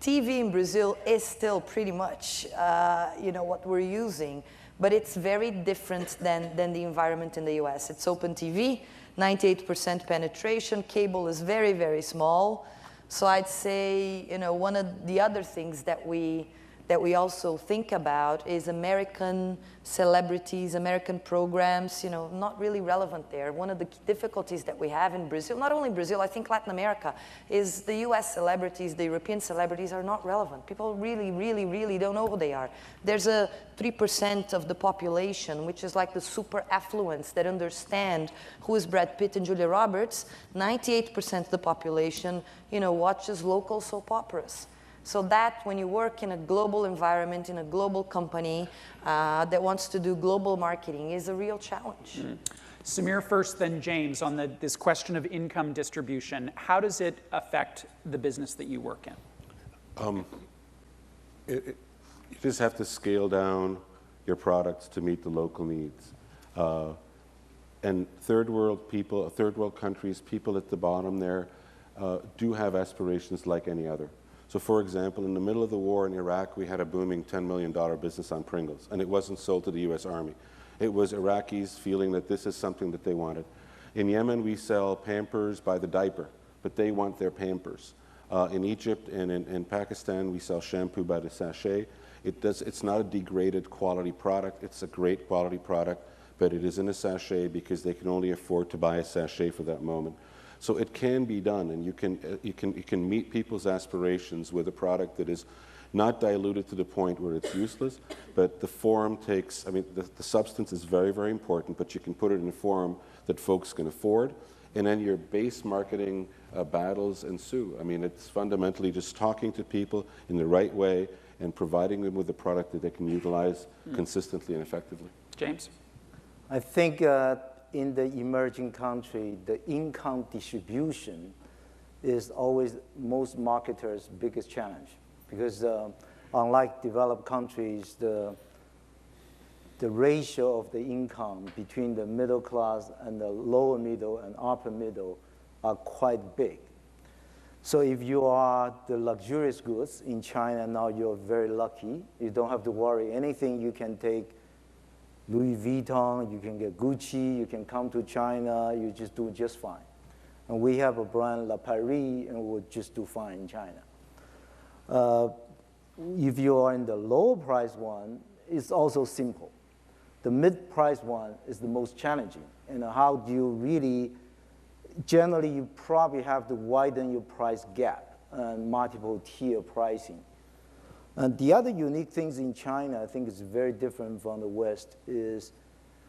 TV in Brazil is still pretty much, what we're using, but it's very different than the environment in the US. It's open TV, 98% penetration, cable is very, very small. So I'd say, one of the other things that we also think about is American celebrities, American programs, not really relevant there. One of the difficulties that we have in Brazil, not only Brazil, I think Latin America, is the US celebrities, the European celebrities are not relevant. People really, really, really don't know who they are. There's a 3% of the population, which is like the super affluents that understand who is Brad Pitt and Julia Roberts. 98% of the population, watches local soap operas. So that when you work in a global environment, in a global company that wants to do global marketing is a real challenge. Samir first, then James, on this question of income distribution. How does it affect the business that you work in? You just have to scale down your products to meet the local needs. And third world people, third world countries, people at the bottom there do have aspirations like any other. So for example, in the middle of the war in Iraq, we had a booming $10 million business on Pringles, and it wasn't sold to the US Army. It was Iraqis feeling that this is something that they wanted. In Yemen, we sell Pampers by the diaper, but they want their Pampers. In Egypt and in Pakistan, we sell shampoo by the sachet. It's not a degraded quality product. It's a great quality product, but it is in a sachet because they can only afford to buy a sachet for that moment. So it can be done, and you can meet people's aspirations with a product that is not diluted to the point where it's useless, but the form takes, the substance is very, very important, but you can put it in a form that folks can afford, and then your base marketing battles ensue. It's fundamentally just talking to people in the right way and providing them with a product that they can utilize consistently and effectively. James? I think in the emerging country, the income distribution is always most marketers' biggest challenge. Because unlike developed countries, the ratio of the income between the middle class and the lower middle and upper middle are quite big. So if you are the luxurious goods in China, now you're very lucky. You don't have to worry anything. You can take Louis Vuitton, you can get Gucci, you can come to China, you just do just fine. And we have a brand, La Prairie, and we'll just do fine in China. If you are in the lower price one, it's also simple. The mid-price one is the most challenging. And how do you really, generally you probably have to widen your price gap and multiple tier pricing. And the other unique things in China, I think is very different from the West, is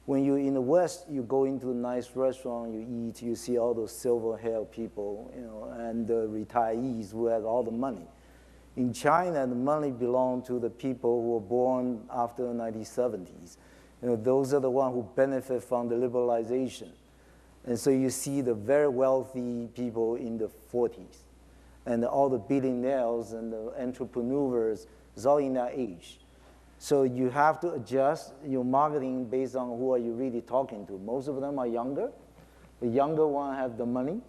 when you're in the West, you go into a nice restaurant, you eat, you see all those silver-haired people, and the retirees who have all the money. In China, the money belongs to the people who were born after the 1970s. Those are the ones who benefit from the liberalization. And so you see the very wealthy people in the 40s. And all the billionaires and the entrepreneurs is all in that age. So you have to adjust your marketing based on who are you really talking to. Most of them are younger. The younger one have the money,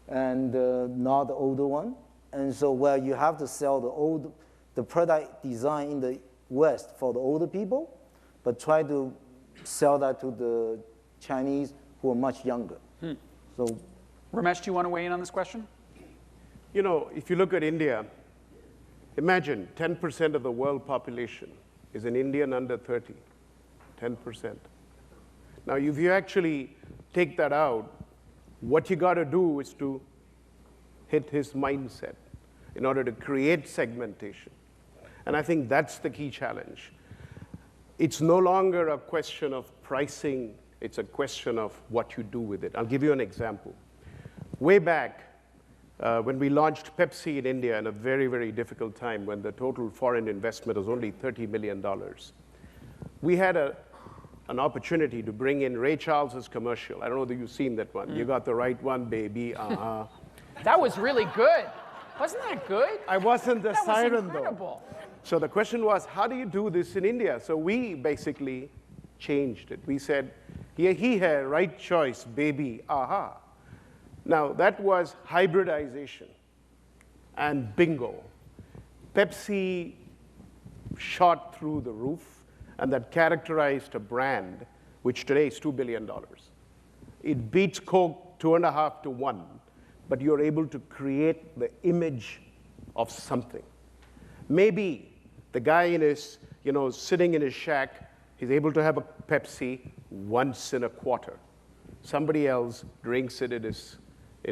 and not the older one. And so you have to sell the product design in the West for the older people, but try to sell that to the Chinese who are much younger. So, Ramesh, do you want to weigh in on this question? If you look at India, imagine 10% of the world population is an Indian under 30, 10%. Now, if you actually take that out, what you got to do is to hit his mindset in order to create segmentation. And I think that's the key challenge. It's no longer a question of pricing. It's a question of what you do with it. I'll give you an example. Way back, when we launched Pepsi in India in a very, very difficult time when the total foreign investment was only $30 million, we had an opportunity to bring in Ray Charles's commercial. I don't know whether you've seen that one. You got the right one, baby. That was really good. Wasn't that good? I wasn't the siren, was incredible. though. So the question was, how do you do this in India? So we basically changed it. We said, he had right choice, baby, aha. Now, that was hybridization, and bingo. Pepsi shot through the roof, and that characterized a brand which today is $2 billion. It beats Coke 2.5 to 1, but you're able to create the image of something. Maybe the guy in his, sitting in his shack, he's able to have a Pepsi once in a quarter. Somebody else drinks it in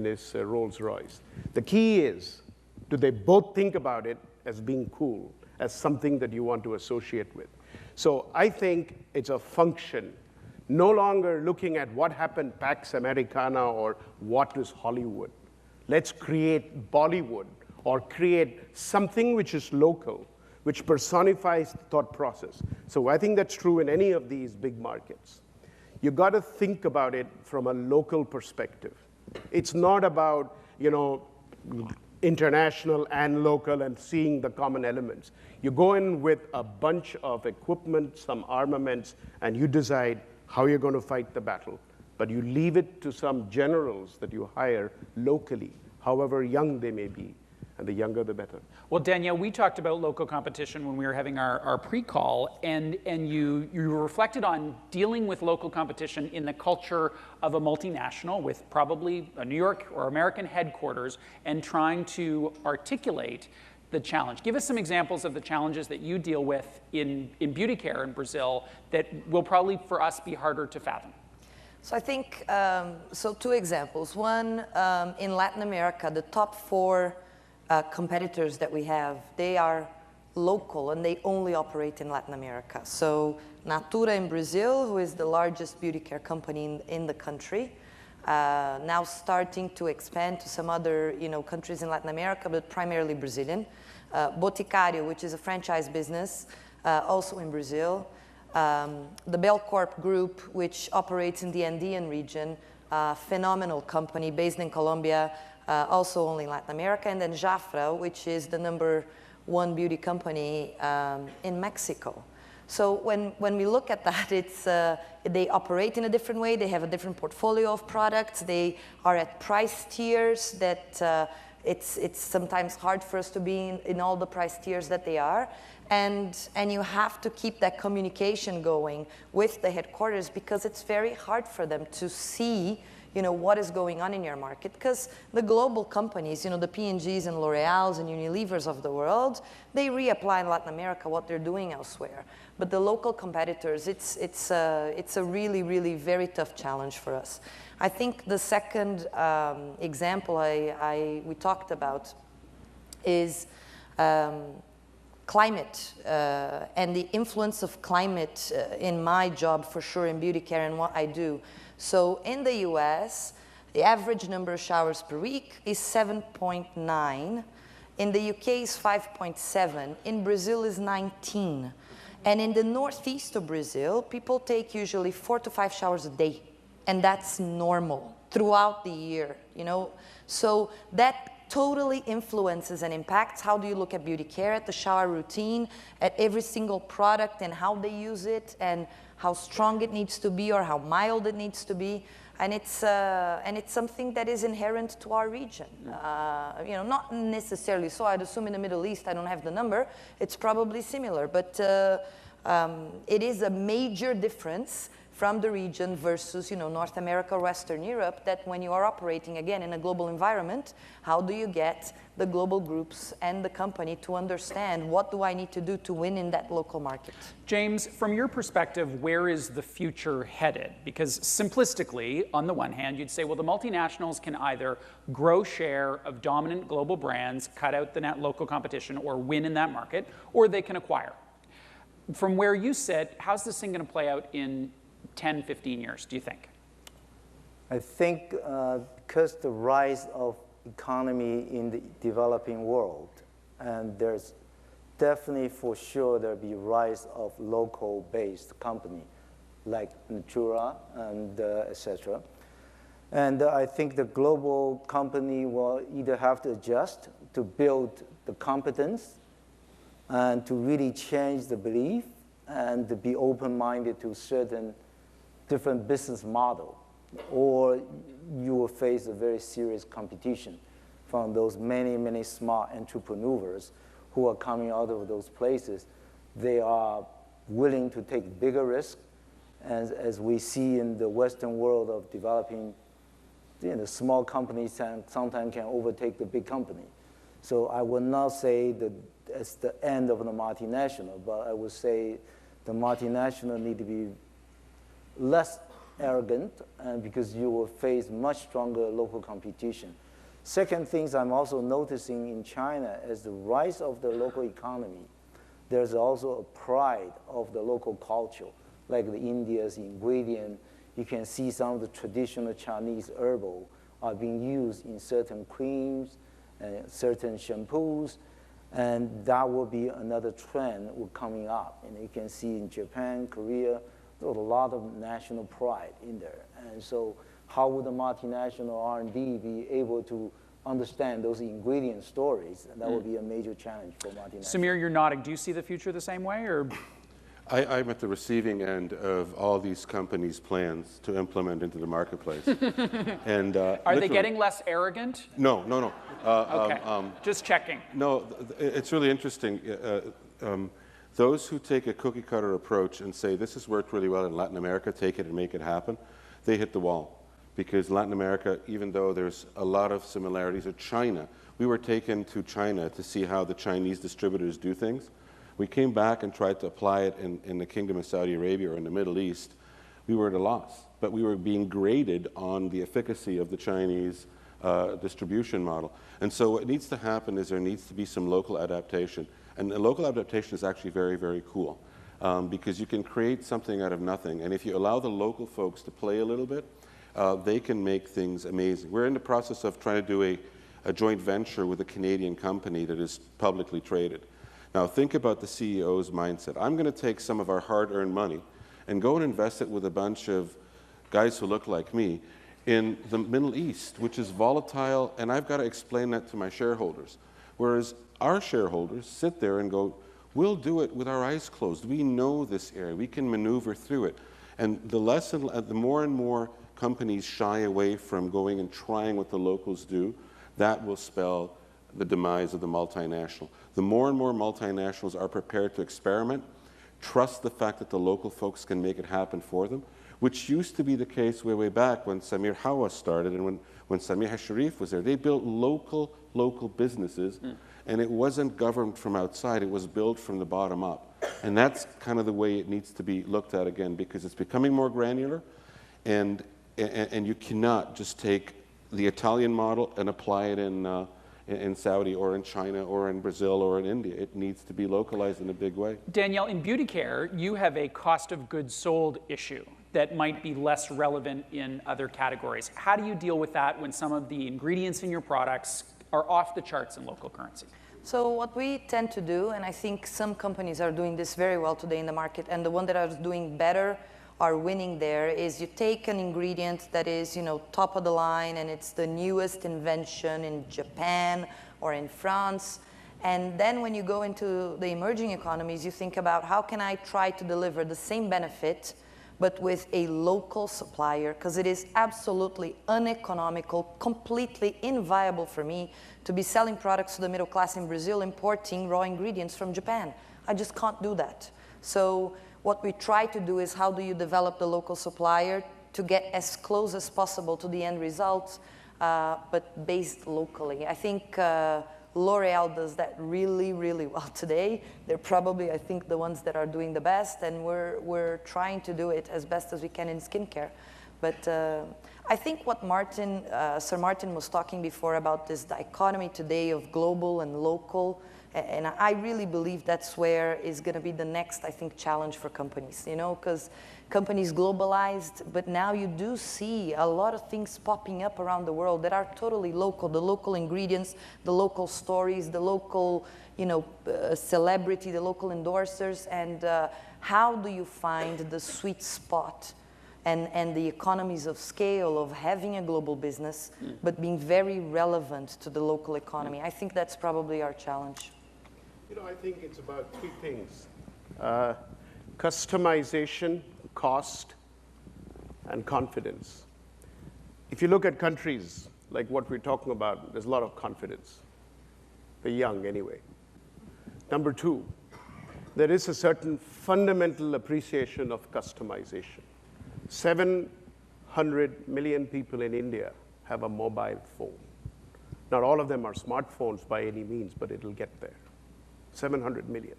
his Rolls Royce. The key is, do they both think about it as being cool, as something that you want to associate with? So I think it's a function, no longer looking at what happened Pax Americana or what is Hollywood. Let's create Bollywood or create something which is local, which personifies the thought process. So I think that's true in any of these big markets. You got to think about it from a local perspective. It's not about, international and local and seeing the common elements. You go in with a bunch of equipment, some armaments, and you decide how you're going to fight the battle. But you leave it to some generals that you hire locally, however young they may be. And the younger, the better. Well, Danielle, we talked about local competition when we were having our pre-call, and you reflected on dealing with local competition in the culture of a multinational with probably a New York or American headquarters and trying to articulate the challenge. Give us some examples of the challenges that you deal with in beauty care in Brazil that will probably, for us, be harder to fathom. So I think, two examples. One, in Latin America, the top 4 competitors that we have, they are local and they only operate in Latin America. So Natura in Brazil, who is the largest beauty care company in the country, now starting to expand to some other countries in Latin America, but primarily Brazilian. Boticário, which is a franchise business, also in Brazil. The Belcorp Group, which operates in the Andean region, phenomenal company based in Colombia, also only in Latin America, and then Jafra, which is the #1 beauty company in Mexico. So when we look at that, it's they operate in a different way. They have a different portfolio of products. They are at price tiers that it's sometimes hard for us to be in all the price tiers that they are. And you have to keep that communication going with the headquarters because it's very hard for them to see what is going on in your market, because the global companies, the P&Gs and L'Oreals and Unilevers of the world, they reapply in Latin America what they're doing elsewhere. But the local competitors, it's a really, really very tough challenge for us. I think the second example we talked about is climate and the influence of climate in my job, for sure, in beauty care and what I do. So in the US, the average number of showers per week is 7.9. In the UK is 5.7. In Brazil is 19. And in the northeast of Brazil, people take usually 4 to 5 showers a day. And that's normal throughout the year, So that totally influences and impacts how do you look at beauty care, at the shower routine, at every single product and how they use it and how strong it needs to be or how mild it needs to be. And it's something that is inherent to our region. Not necessarily so. I'd assume in the Middle East, I don't have the number, it's probably similar. But it is a major difference from the region versus North America, Western Europe, that when you are operating, again, in a global environment, how do you get the global groups and the company to understand what do I need to do to win in that local market? James, from your perspective, where is the future headed? Because simplistically, on the one hand, you'd say, well, the multinationals can either grow share of dominant global brands, cut out the local competition, or win in that market, or they can acquire. From where you sit, how's this thing going to play out in 10, 15 years, do you think? I think because the rise of economy in the developing world, and there's definitely for sure there'll be rise of local-based company like Natura and etc. And I think the global company will either have to adjust to build the competence and to really change the belief and to be open-minded to certain different business model, or you will face a very serious competition from those many, many smart entrepreneurs who are coming out of those places, they are willing to take bigger risks, as we see in the Western world of developing, small companies sometimes can overtake the big company. So I would not say that it's the end of the multinational, but I would say the multinational need to be less arrogant, and because you will face much stronger local competition. Second things I'm also noticing in China, as the rise of the local economy, there's also a pride of the local culture, like the India's ingredient. You can see some of the traditional Chinese herbal are being used in certain creams and certain shampoos, and that will be another trend coming up. And you can see in Japan, Korea, there's a lot of national pride in there. And so how would the multinational R&D be able to understand those ingredient stories? And that would be a major challenge for multinationals. Samir, you're nodding. Do you see the future the same way, or? I'm at the receiving end of all these companies' plans to implement into the marketplace. And are they getting less arrogant? No, no, no. Okay, just checking. No, it's really interesting. Those who take a cookie cutter approach and say this has worked really well in Latin America, take it and make it happen, they hit the wall. Because Latin America, even though there's a lot of similarities, or China, we were taken to China to see how the Chinese distributors do things. We came back and tried to apply it in the Kingdom of Saudi Arabia or in the Middle East. We were at a loss, but we were being graded on the efficacy of the Chinese distribution model. And so what needs to happen is there needs to be some local adaptation. And the local adaptation is actually very, very cool because you can create something out of nothing. And if you allow the local folks to play a little bit, they can make things amazing. We're in the process of trying to do a joint venture with a Canadian company that is publicly traded. Now think about the CEO's mindset. I'm going to take some of our hard-earned money and go and invest it with a bunch of guys who look like me in the Middle East, which is volatile, and I've got to explain that to my shareholders. Whereas our shareholders sit there and go, we'll do it with our eyes closed. We know this area. We can maneuver through it. And the lesson, the more and more companies shy away from going and trying what the locals do, that will spell the demise of the multinational. The more and more multinationals are prepared to experiment, trust the fact that the local folks can make it happen for them, which used to be the case way back when Samir Hawa started and when Samir Sharif was there. They built local businesses, and it wasn't governed from outside. It was built from the bottom up. And that's kind of the way it needs to be looked at again, because it's becoming more granular, and you cannot just take the Italian model and apply it in Saudi or in China or in Brazil or in India. It needs to be localized in a big way. Danielle, in beauty care, you have a cost of goods sold issue that might be less relevant in other categories. How do you deal with that when some of the ingredients in your products are off the charts in local currency? So what we tend to do, and I think some companies are doing this very well today in the market, and the one that are doing better are winning there, is you take an ingredient that is, top of the line, and it's the newest invention in Japan or in France. And then when you go into the emerging economies, you think about how can I try to deliver the same benefit, but with a local supplier, because it is absolutely uneconomical, completely inviable for me to be selling products to the middle class in Brazil, importing raw ingredients from Japan. I just can't do that. So what we try to do is how do you develop the local supplier to get as close as possible to the end result, but based locally. I think L'Oreal does that really, really well today. They're probably, I think, the ones that are doing the best, and we're trying to do it as best as we can in skincare. But I think what Sir Martin was talking before about this dichotomy today of global and local, and I really believe that's where is going to be the next, I think, challenge for companies, because companies globalized, but now you do see a lot of things popping up around the world that are totally local, the local ingredients, the local stories, the local, celebrity, the local endorsers, and how do you find the sweet spot and the economies of scale of having a global business, but being very relevant to the local economy. I think that's probably our challenge. I think it's about three things. Customization, cost, and confidence. If you look at countries like what we're talking about, there's a lot of confidence. They're young anyway. Number two, there is a certain fundamental appreciation of customization. 700 million people in India have a mobile phone. Not all of them are smartphones by any means, but it'll get there. 700 million.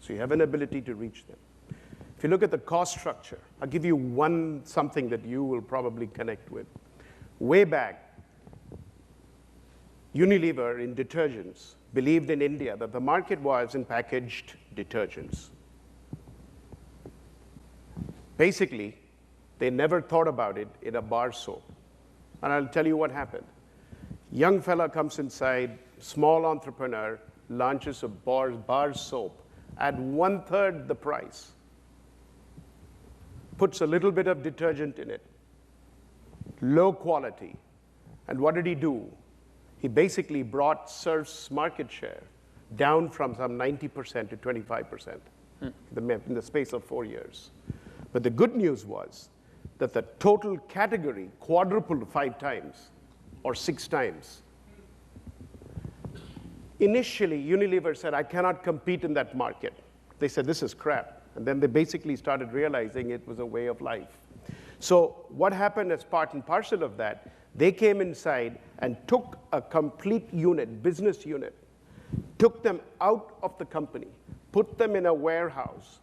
So you have an ability to reach them. If you look at the cost structure, I'll give you something that you will probably connect with. Way back, Unilever in detergents believed in India that the market was in packaged detergents. Basically, they never thought about it in a bar soap. And I'll tell you what happened. Young fella comes inside, small entrepreneur, launches a bar soap at 1/3 the price, puts a little bit of detergent in it, low quality. And what did he do? He basically brought Surf's market share down from some 90% to 25% in the space of 4 years. But the good news was that the total category quadrupled 5 times or 6 times. Initially, Unilever said, I cannot compete in that market. They said, this is crap. And then they basically started realizing it was a way of life. So what happened as part and parcel of that, they came inside and took a complete unit, business unit, took them out of the company, put them in a warehouse,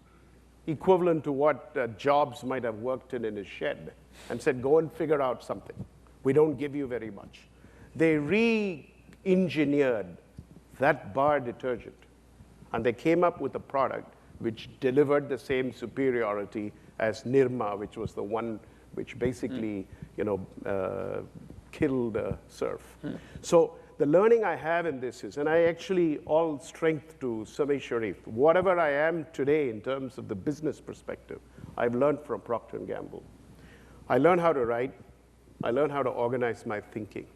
equivalent to what Jobs might have worked in his shed, and said, go and figure out something. We don't give you very much. They re-engineered that bar detergent, and they came up with a product which delivered the same superiority as Nirma, which was the one which basically killed Surf. So the learning I have in this is, and I actually all strength to Samay Sharif, whatever I am today in terms of the business perspective, I've learned from Procter & Gamble. I learned how to write. I learned how to organize my thinking.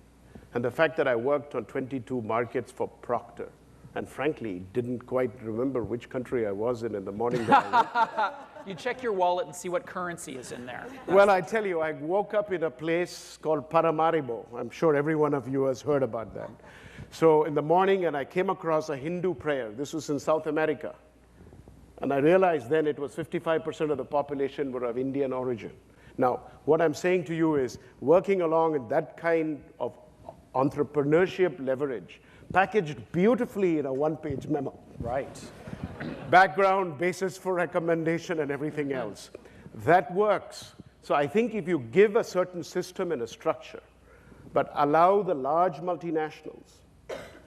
And the fact that I worked on 22 markets for Procter, and frankly, didn't quite remember which country I was in the morning that I went. You check your wallet and see what currency is in there. Well, I tell you, I woke up in a place called Paramaribo. I'm sure every one of you has heard about that. So in the morning, and I came across a Hindu prayer. This was in South America. And I realized then it was 55% of the population were of Indian origin. Now, what I'm saying to you is, working along in that kind of entrepreneurship leverage, packaged beautifully in a one-page memo. Right. Background, basis for recommendation, and everything else. That works. So I think if you give a certain system and a structure, but allow the large multinationals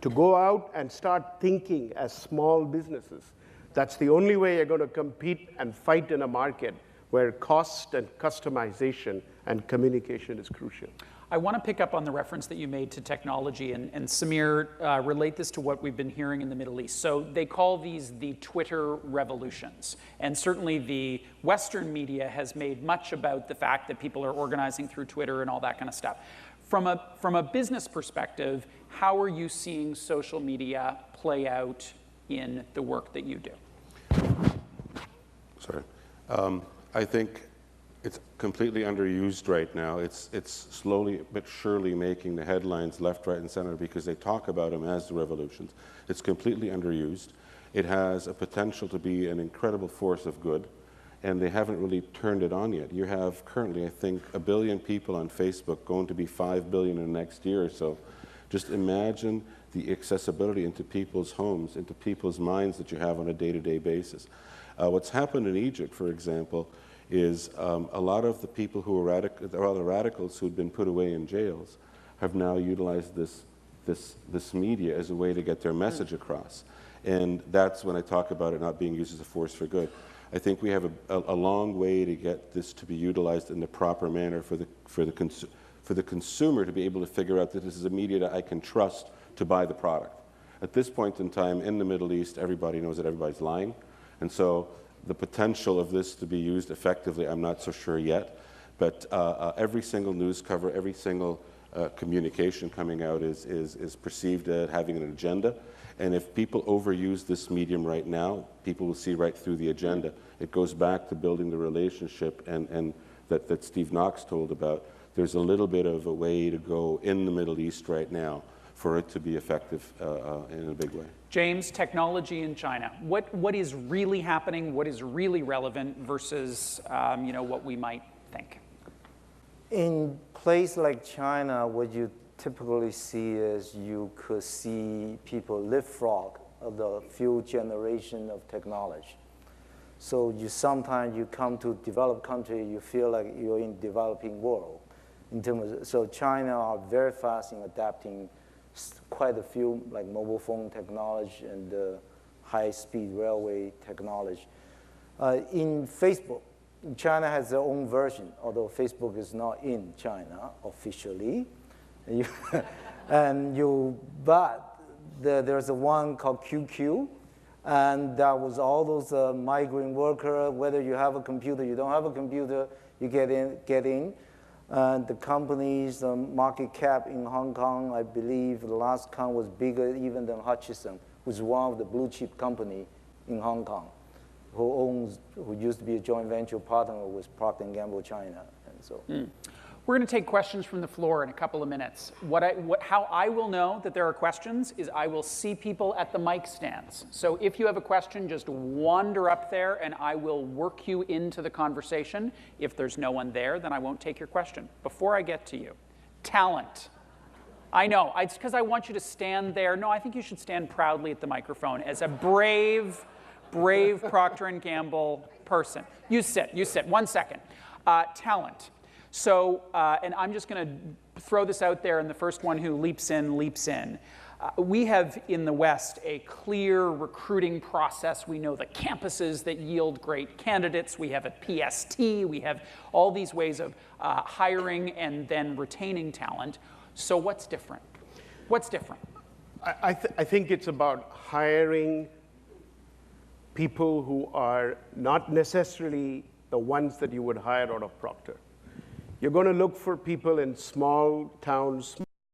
to go out and start thinking as small businesses, that's the only way you're going to compete and fight in a market where cost and customization and communication is crucial. I want to pick up on the reference that you made to technology, and Samir, relate this to what we've been hearing in the Middle East. So they call these the Twitter revolutions. And certainly the Western media has made much about the fact that people are organizing through Twitter and all that kind of stuff. From a business perspective, how are you seeing social media play out in the work that you do? Sorry. I think it's completely underused right now. It's slowly but surely making the headlines left, right, and center because they talk about them as the revolutions. It's completely underused. It has a potential to be an incredible force of good, and they haven't really turned it on yet. You have currently, I think, 1 billion people on Facebook, going to be 5 billion in the next year or so. Just imagine the accessibility into people's homes, into people's minds that you have on a day-to-day basis. What's happened in Egypt, for example, is a lot of the people who were the radicals who'd been put away in jails have now utilized this media as a way to get their message across. And that's when I talk about it not being used as a force for good. I think we have a long way to get this to be utilized in the proper manner for the consumer to be able to figure out that this is a media that I can trust to buy the product. At this point in time in the Middle East, everybody knows that everybody's lying. And so the potential of this to be used effectively, I'm not so sure yet. But every single news cover, every single communication coming out is perceived as having an agenda. And if people overuse this medium right now, people will see right through the agenda. It goes back to building the relationship and that Steve Knox told about. There's a little bit of a way to go in the Middle East right now for it to be effective in a big way. James, technology in China. What is really happening? What is really relevant versus what we might think? In place like China, what you typically see is you could see people leapfrog of the few generation of technology. So sometimes you come to developed country, you feel like you're in developing world. So China are very fast in adapting quite a few like mobile phone technology and high-speed railway technology. In Facebook, China has their own version, although Facebook is not in China officially. But there's a one called QQ, and that was all those migrant workers, whether you have a computer, you don't have a computer, you get in. And the company's market cap in Hong Kong, I believe the last count was bigger even than Hutchison, who's one of the blue chip company in Hong Kong, who used to be a joint venture partner with Procter & Gamble China. And so. We're going to take questions from the floor in a couple of minutes. How I will know that there are questions is I will see people at the mic stands. So if you have a question, just wander up there and I will work you into the conversation. If there's no one there, then I won't take your question. Before I get to you, talent. I know, it's because I want you to stand there. No, I think you should stand proudly at the microphone as a brave Procter & Gamble person. You sit, 1 second. Talent. So, and I'm just going to throw this out there, and the first one who leaps in, leaps in. We have in the West a clear recruiting process. We know the campuses that yield great candidates. We have a PST. We have all these ways of hiring and then retaining talent. So what's different? What's different? I think it's about hiring people who are not necessarily the ones that you would hire out of Procter. You're going to look for people in small towns,